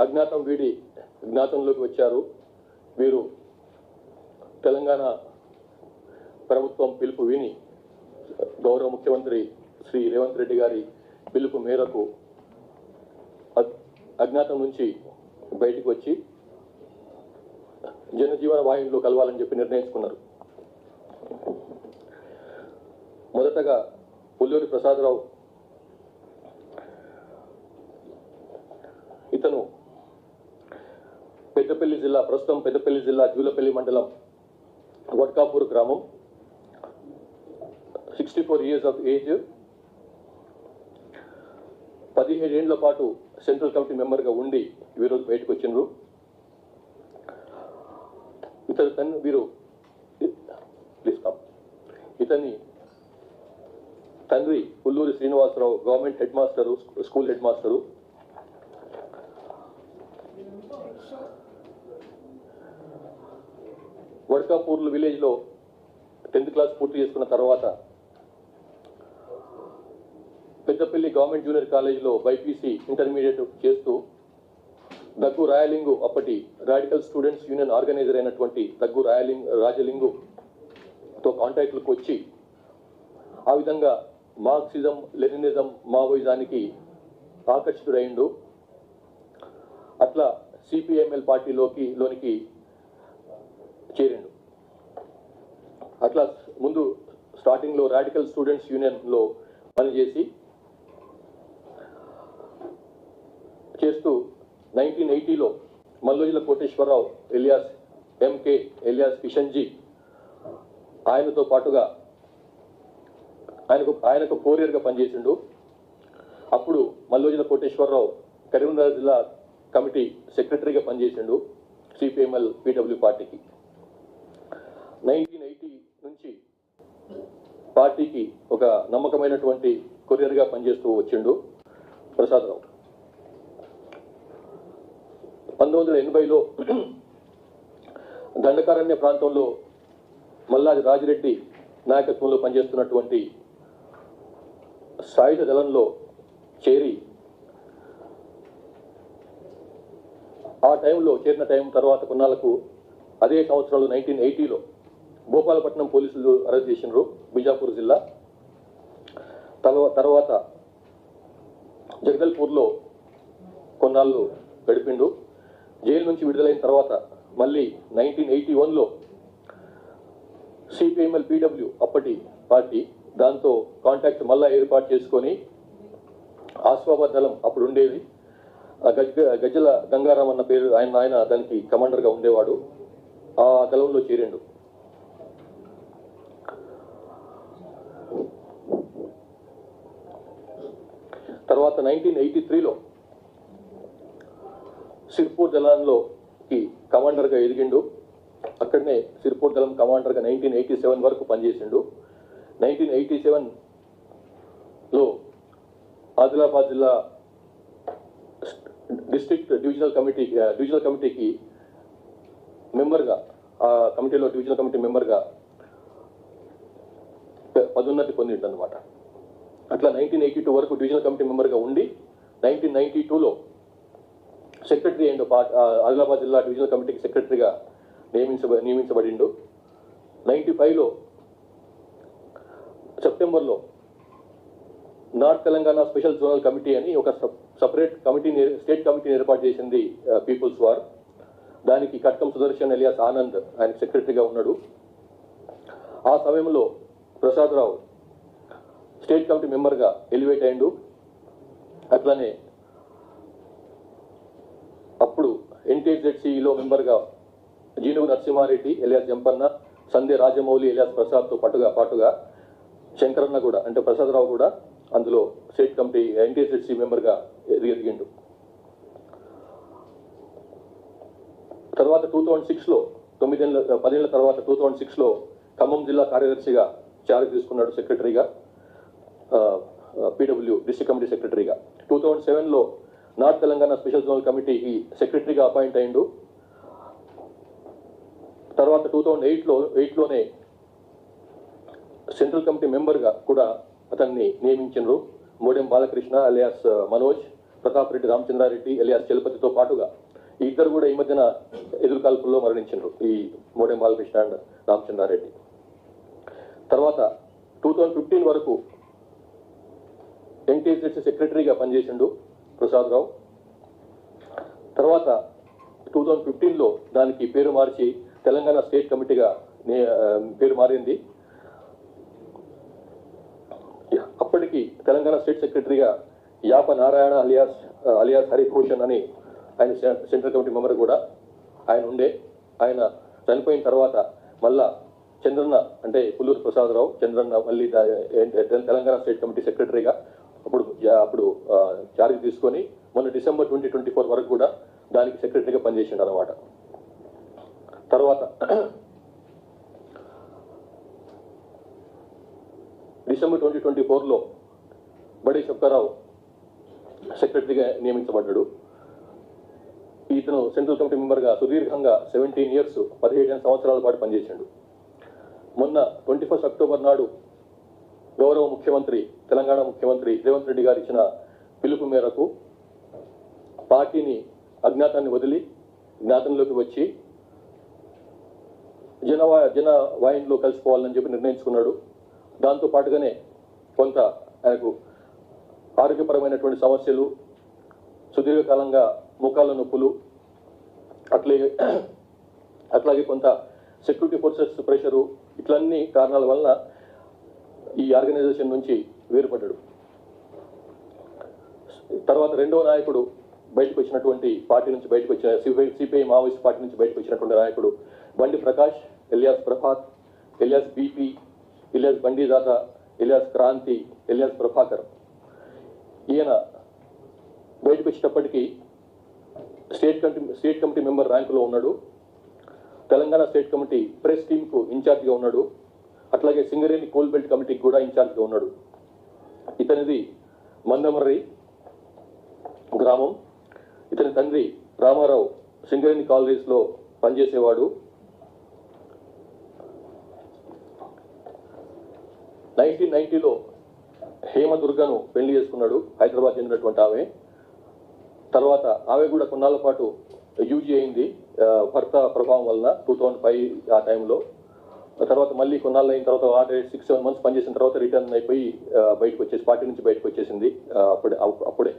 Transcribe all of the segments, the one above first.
అజ్ఞాతం వీడి జ్ఞాతంలోకి వచ్చారు. వీరు తెలంగాణ ప్రభుత్వం పిలుపు విని గౌరవ ముఖ్యమంత్రి శ్రీ రేవంత్ రెడ్డి గారి పిలుపు మేరకు అజ్ఞాతం నుంచి బయటికి వచ్చి జనజీవన వాహినిలో కలవాలని చెప్పి నిర్ణయించుకున్నారు. మొదటగా పుల్లూరి ప్రసాదరావు ఇతను పెద్దపల్లి జిల్లా, ప్రస్తుతం పెద్దపల్లి జిల్లా జూలపల్లి మండలం వడ్కాపూర్ గ్రామం, 64 years ఆఫ్ ఏజ్, 17 ఏళ్ల పాటు సెంట్రల్ కమిటీ మెంబర్గా ఉండి ఈరోజు బయటకు వచ్చిండ్రు. ఇతని తండ్రి Pulluri Srinivasarao government headmaster, school headmaster. వడ్కాపూర్లు విలేజ్లో 10th క్లాస్ పూర్తి చేసుకున్న తర్వాత పెద్దపల్లి గవర్నమెంట్ జూనియర్ కాలేజీలో బైపీసీ ఇంటర్మీడియట్ చేస్తూ దగ్గు రాయలింగు, అప్పటి రాడికల్ స్టూడెంట్స్ యూనియన్ ఆర్గనైజర్ అయినటువంటి దగ్గు రాయలింగుతో కాంటాక్ట్లకు వచ్చి ఆ విధంగా మార్క్సిజం, లెనినిజం, మావోయిజానికి ఆకర్షితుడైండు. అట్లా సిపిఎంఎల్ పార్టీలోనికి చేరిండు. అట్లా ముందు స్టార్టింగ్లో రాడికల్ స్టూడెంట్స్ యూనియన్లో పనిచేసి చేస్తూ 1980లో Mallojula Koteswararao alias MK alias Kishanji ఆయనతో పాటుగా ఆయనకు కోరియర్గా పనిచేసిండు. అప్పుడు మల్లోజుల కోటేశ్వరరావు కరీంనగర్ జిల్లా కమిటీ సెక్రటరీగా పనిచేసిండు సిపిఎంఎల్ పీడబ్ల్యూ పార్టీకి. 1980 నుంచి పార్టీకి ఒక నమ్మకమైనటువంటి కొరియర్గా పనిచేస్తూ వచ్చిండు ప్రసాదరావు. 1980లో దండకారణ్య ప్రాంతంలో మల్లాది రాజిరెడ్డి నాయకత్వంలో పనిచేస్తున్నటువంటి సాయుధ దళంలో చేరి చేరిన టైం తర్వాత కొన్నాళ్లకు అదే సంవత్సరంలో 1980లో భూపాలపట్నం పోలీసులు అరెస్ట్ చేసినారు, బిజాపూర్ జిల్లా. తర్వాత జగదల్పూర్లో కొన్నాళ్ళు గడిపిండు. జైలు నుంచి విడుదలైన తర్వాత మళ్ళీ 1981లో సిపిఎంఎల్ పీడబ్ల్యూ అప్పటి పార్టీ దాంతో కాంటాక్ట్ మళ్ళా ఏర్పాటు చేసుకొని ఆస్వాబాద్ దళం అప్పుడు ఉండేది, గజ్జల గంగారాం అన్న పేరు ఆయన దానికి కమాండర్గా ఉండేవాడు. ఆ దళంలో చేరిండు. తర్వాత 1983లో సిర్పూర్ దళంలోకి కమాండర్గా ఎదిగిండు. అక్కడనే సిర్పూర్ దళం కమాండర్గా 1987 వరకు పనిచేసిండు. 1987లో ఆదిలాబాద్ జిల్లా డిస్ట్రిక్ట్ డివిజనల్ కమిటీకి మెంబర్గా, ఆ కమిటీలో డివిజనల్ కమిటీ మెంబర్గా పదోన్నతి పొందిండు అనమాట. అట్లా 1982 వరకు డివిజనల్ కమిటీ మెంబర్గా ఉండి 1992లో సెక్రటరీ అయిండు. ఆదిలాబాద్ జిల్లా డివిజనల్ కమిటీకి సెక్రటరీగా నియమించబడిండు. 95లో సెప్టెంబర్లో north Telangana special zonal committee అని ఒక సపరేట్ స్టేట్ కమిటీని ఏర్పాటు చేసింది పీపుల్స్ వార్. దానికి కట్కం సుదర్శన్ ఎలియాస్ ఆనంద్ ఆయన సెక్రటరీగా ఉన్నాడు. ఆ సమయంలో ప్రసాదరావు స్టేట్ కమిటీ మెంబర్గా ఎలివేట్ అయిండు. అట్లానే అప్పుడు ఎన్టీజెడ్సీలో మెంబర్గా జీనుగు నరసింహారెడ్డి ఎలియాస్ జంపన్న, సందే రాజమౌళి ఎలియాస్ ప్రసాద్తో పాటుగా శంకరన్న కూడా, అంటే ప్రసాదరావు కూడా అందులో స్టేట్ కమిటీ ఎన్టీజెడ్సీ మెంబర్గా ఎదిగిండు. తర్వాత 2006లో 10 ఏళ్ల తర్వాత 2006లో ఖమ్మం జిల్లా కార్యదర్శిగా చార్జ్ తీసుకున్నాడు, సెక్రటరీగా, పీడబ్ల్యూ డిస్ట్రిక్ట్ కమిటీ సెక్రటరీగా. 2007లో నార్త్ తెలంగాణ స్పెషల్ జోనల్ కమిటీకి సెక్రటరీగా అపాయింట్ అయిండు. తర్వాత 2008లోనే సెంట్రల్ కమిటీ మెంబర్గా కూడా అతన్ని నియమించారు. మోడెం బాలకృష్ణ అలియాస్ మనోజ్ ప్రతాప్ రెడ్డి రామచంద్రారెడ్డి ఎలియాస్ చలపతితో పాటుగా ఈ ఇద్దరు కూడా ఈ మధ్యన ఎదురుకాల్పుల్లో మరణించారు, ఈ మోడెం బాలకృష్ణ అండ్ రామచంద్రారెడ్డి. తర్వాత 2015 వరకు ఎన్టీఎస్ఎస్ సెక్రటరీగా పనిచేసిండు ప్రసాదరావు. తర్వాత 2015లో దానికి పేరు మార్చి తెలంగాణ స్టేట్ కమిటీగా పేరు మారింది. అప్పటికి తెలంగాణ స్టేట్ సెక్రటరీగా యాప నారాయణ అలియాస్ హరిభూషణ్ అని ఆయన సెంట్రల్ కమిటీ మెంబర్ కూడా ఆయన ఉండే. ఆయన చనిపోయిన తర్వాత మళ్ళా చంద్రన్న అంటే పుల్లూరు ప్రసాదరావు చంద్రన్న మళ్ళీ తెలంగాణ స్టేట్ కమిటీ సెక్రటరీగా అప్పుడు చార్జ్ తీసుకొని మొన్న డిసెంబర్ 2024 వరకు కూడా దానికి సెక్రటరీగా పనిచేసిండు అన్నమాట. తర్వాత డిసెంబర్ 2024లో బడి చొక్కారావు సెక్రటరీగా నియమించబడ్డాడు. ఇతను సెంట్రల్ కమిటీ మెంబర్గా సుదీర్ఘంగా 17 years 17 సంవత్సరాల పాటు పనిచేశాడు. మొన్న 21 అక్టోబర్ నాడు గౌరవ ముఖ్యమంత్రి తెలంగాణ ముఖ్యమంత్రి రేవంత్ రెడ్డి గారు ఇచ్చిన పిలుపు మేరకు పార్టీని అజ్ఞాతాన్ని వదిలి జ్ఞాతంలోకి వచ్చి జన వాహినిలో కలిసిపోవాలని చెప్పి నిర్ణయించుకున్నాడు. దాంతో పాటుగానే కొంత ఆయనకు ఆరోగ్యపరమైనటువంటి సమస్యలు, సుదీర్ఘకాలంగా మోకాళ్ళ నొప్పులు, అట్లాగే కొంత సెక్యూరిటీ ఫోర్సెస్ ప్రెషరు, ఇట్లన్నీ కారణాల వలన ఈ ఆర్గనైజేషన్ నుంచి వేరుపడ్డాడు. తర్వాత రెండవ నాయకుడు బయటకు వచ్చినటువంటి పార్టీ నుంచి బయటకు వచ్చిన సిపిఐ మావోయిస్ట్ పార్టీ నుంచి బయటకు వచ్చినటువంటి నాయకుడు Bandi Prakash, alias Prabhat, alias BP, alias Bandidata, alias Kranti, alias Prabhakar. ఈయన బయటకు వచ్చేటప్పటికీ స్టేట్ కమిటీ మెంబర్ ర్యాంకులో ఉన్నాడు. తెలంగాణ స్టేట్ కమిటీ ప్రెస్ టీమ్కు ఇన్ఛార్జ్గా ఉన్నాడు. అట్లాగే సింగరేణి కోల్ బెల్ట్ కమిటీకి కూడా ఇన్ఛార్జ్గా ఉన్నాడు. ఇతనిది మందమర్రి గ్రామం. ఇతని తండ్రి రామారావు సింగరేణి కాలనీస్లో పనిచేసేవాడు. 1990లో హేమదుర్గను పెళ్లి చేసుకున్నాడు, హైదరాబాద్ చెందినటువంటి ఆమె. తర్వాత ఆమె కూడా కొన్నాళ్ళ పాటు యూజీ అయింది భర్త ప్రభావం వలన 2005 ఆ టైంలో. తర్వాత మళ్ళీ కొన్నాళ్ళు అయిన తర్వాత 6-7 months పనిచేసిన తర్వాత రిటర్న్ అయిపోయి బయటకు వచ్చేసి పార్టీ నుంచి బయటకు వచ్చేసింది. అప్పుడే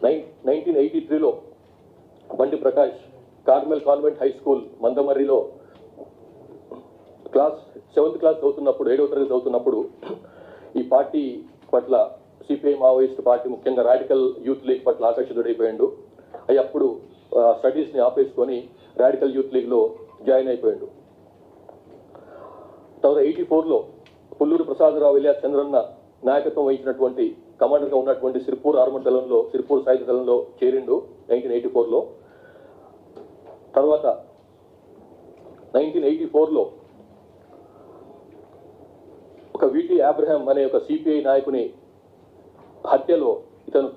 1983లో Bandi Prakash Carmel convent high school మందమర్రిలో 7th క్లాస్ చదువుతున్నప్పుడు 7వ తరగతి చదువుతున్నప్పుడు ఈ పార్టీ పట్ల సిపిఐ మావోయిస్ట్ పార్టీ ముఖ్యంగా రాడికల్ యూత్ లీగ్ పట్ల ఆకర్షితుడైపోయాడు. అప్పుడు స్టడీస్ని ఆపేసుకొని రాడికల్ యూత్ లీగ్లో జాయిన్ అయిపోయాడు. తర్వాత 84లో పుల్లూరు ప్రసాదరావు ఎలియాస్ చంద్రన్న నాయకత్వం వహించినటువంటి కమాండర్గా ఉన్నటువంటి సిర్పూర్ ఆర్మర్ దళంలో సిర్పూర్ సాయుధ దళంలో చేరిండు 1984లో. తర్వాత 1984లో ఒక విటి అబ్రహాం అనే ఒక సిపిఐ నాయకుని హత్యలో ఇతను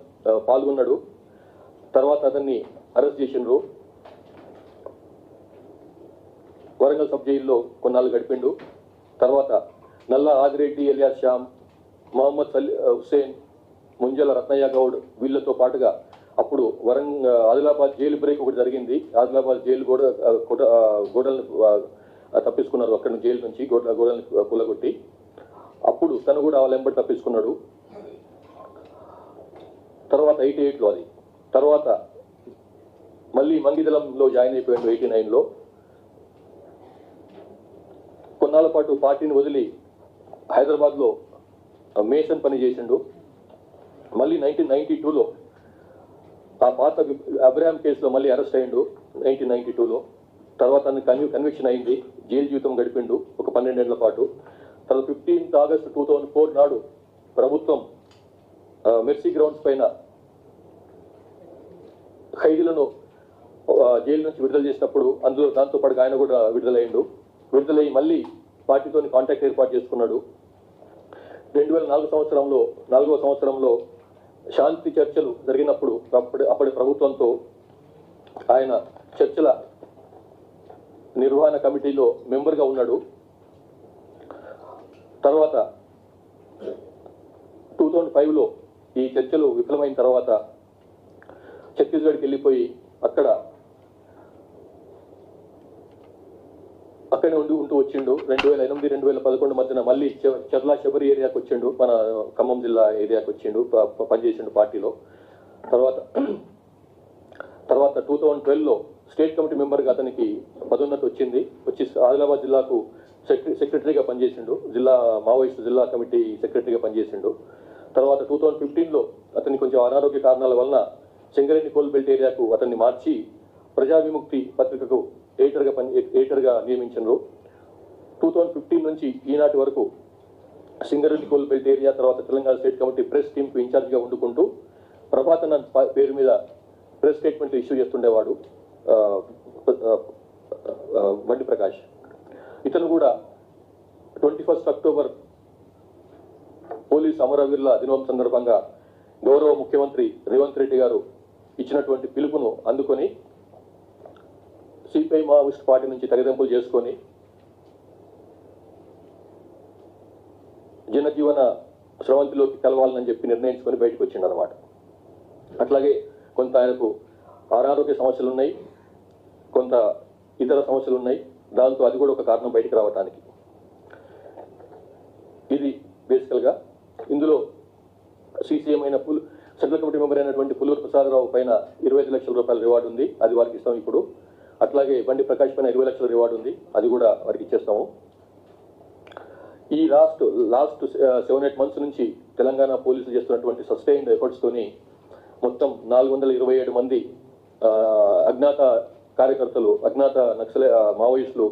పాల్గొన్నాడు. తర్వాత అతన్ని అరెస్ట్ చేసిండ్రు. వరంగల్ సబ్ జైల్లో కొన్నాళ్ళు గడిపిండు. తర్వాత నల్ల ఆదిరెడ్డి ఎలియాస్ శ్యామ్, మొహమ్మద్ హుస్సేన్, ముంజల రత్నయ్య గౌడ్ వీళ్ళతో పాటుగా అప్పుడు ఆదిలాబాద్ జైలు బ్రేక్ ఒకటి జరిగింది. ఆదిలాబాద్ జైలు గోడలను తప్పించుకున్నారు అక్కడి జైలు నుంచి గోడల్ని కూలగొట్టి. అప్పుడు తను కూడా వాళ్ళ వెంబడి తప్పించుకున్నాడు. తర్వాత 88లో అది. తర్వాత మళ్ళీ మంగిదలంలో జాయిన్ అయిపోయాడు 89లో. కొన్నాళ్ళ పాటు పార్టీని వదిలి హైదరాబాద్లో మేసన్ పని చేసిండు. మళ్ళీ 1992లో ఆ పాత అబ్రహాం కేసులో మళ్ళీ అరెస్ట్ అయ్యిండు 1992లో. తర్వాత కన్విక్షన్ అయింది, జైలు జీవితం గడిపిండు ఒక 12 ఏళ్ల పాటు. తర్వాత 15th ఆగస్టు 2004 నాడు ప్రభుత్వం మెర్సీ గ్రౌండ్స్ పైన ఖైదీలను జైలు నుంచి విడుదల చేసినప్పుడు దాంతో పాటు ఆయన కూడా విడుదలయ్యి మళ్ళీ పార్టీతో కాంటాక్ట్ ఏర్పాటు చేసుకున్నాడు. 2004 4వ సంవత్సరంలో శాంతి చర్చలు జరిగినప్పుడు అప్పటి ప్రభుత్వంతో ఆయన చర్చల నిర్వహణ కమిటీలో మెంబర్గా ఉన్నాడు. తర్వాత 2005లో ఈ చర్చలు విఫలమైన తర్వాత ఛత్తీస్గఢ్కి వెళ్ళిపోయి అక్కడే ఉంటూ వచ్చిండు. 2008 2011 మధ్యన మళ్ళీ చర్లా శబరి ఏరియాకి వచ్చిండు, మన ఖమ్మం జిల్లా ఏరియాకి వచ్చిండు, పనిచేసిండు పార్టీలో. తర్వాత 2012లో స్టేట్ కమిటీ మెంబర్గా అతనికి పదోన్నతి వచ్చి ఆదిలాబాద్ జిల్లాకు సెక్రటరీగా పనిచేసిండు, మావోయిస్ట్ జిల్లా కమిటీ సెక్రటరీగా పనిచేసిండు. తర్వాత 2015లో అతనికి కొంచెం అనారోగ్య కారణాల వలన సింగరేణి కోల్బెల్ట్ ఏరియాకు అతన్ని మార్చి ప్రజా విముక్తి పత్రికకు ఎడిటర్గా నియమించారు. 2015 నుంచి ఈనాటి వరకు సింగరేణి కోల్బెల్ట్ ఏరియా, తర్వాత తెలంగాణ స్టేట్ కమిటీ ప్రెస్ టీంకు ఇన్ఛార్జ్గా ఉండుకుంటూ ప్రభాతన్ పేరు మీద ప్రెస్ స్టేట్మెంట్లు ఇష్యూ చేస్తుండేవాడు బండి ప్రకాష్. ఇతను కూడా 21 అక్టోబర్ పోలీస్ అమరవీరుల దినోత్సవం సందర్భంగా గౌరవ ముఖ్యమంత్రి రేవంత్ రెడ్డి గారు ఇచ్చినటువంటి పిలుపును అందుకొని సిపిఐ మావోయిస్ట్ పార్టీ నుంచి తెగదెంపులు చేసుకొని జనజీవన స్రవంతిలోకి కలవాలని చెప్పి నిర్ణయించుకొని బయటకు వచ్చిండు అనమాట. అట్లాగే కొంత ఆయనకు అనారోగ్య సమస్యలు ఉన్నాయి, కొంత ఇతర సమస్యలు ఉన్నాయి. దాంతో అది కూడా ఒక కారణం బయటికి రావడానికి. ఇది బేసికల్గా ఇందులో సీసీఎం అయిన సెంట్రల్ కమిటీ మెంబర్ అయినటువంటి పుల్లూరు ప్రసాదరావు పైన 25 లక్షల రూపాయల రివార్డు ఉంది, అది వారికి ఇస్తాం ఇప్పుడు. అట్లాగే బండి ప్రకాష్ పైన 20 లక్షల రివార్డు ఉంది, అది కూడా వారికి ఇచ్చేస్తాము. ఈ లాస్ట్ 7-8 మంత్స్ నుంచి తెలంగాణ పోలీసులు చేస్తున్నటువంటి సస్టైన్డ్ ఎఫర్ట్స్తోని మొత్తం 427 మంది అజ్ఞాత కార్యకర్తలు, అజ్ఞాత మావోయిస్టులు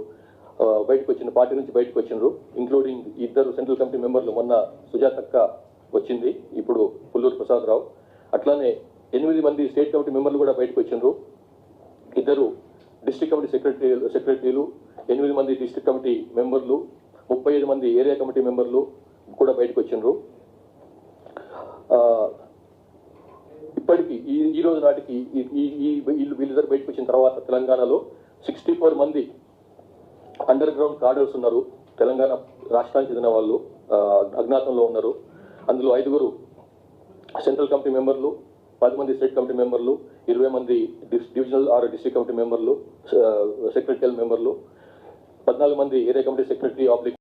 పార్టీ నుంచి బయటకు వచ్చిండ్రు. ఇంక్లూడింగ్ 2 సెంట్రల్ కమిటీ మెంబర్లు, మొన్న సుజాతక్క వచ్చింది, ఇప్పుడు పుల్లూరు ప్రసాదరావు. అట్లానే 8 మంది స్టేట్ కమిటీ మెంబర్లు కూడా బయటకు వచ్చిండ్రు. 2 డిస్ట్రిక్ట్ కమిటీ సెక్రటరీలు, 8 మంది డిస్ట్రిక్ట్ కమిటీ మెంబర్లు, 35 మంది ఏరియా కమిటీ మెంబర్లు కూడా బయటకు వచ్చిండ్రు. ఇప్పటికీ ఈ రోజు నాటికి వీళ్ళిద్దరు బయటకు వచ్చిన తర్వాత తెలంగాణలో 64 మంది అండర్ గ్రౌండ్ కార్డర్స్ ఉన్నారు. తెలంగాణ రాష్ట్రానికి చెందిన వాళ్ళు అజ్ఞాతంలో ఉన్నారు. అందులో 5 సెంట్రల్ కమిటీ మెంబర్లు, 10 మంది స్టేట్ కమిటీ మెంబర్లు, 20 మంది డివిజనల్ డిస్ట్రిక్ట్ కమిటీ మెంబర్లు, సెక్రటరియల్ మెంబర్లు, 14 మంది ఏరియా కమిటీ సెక్రటరీ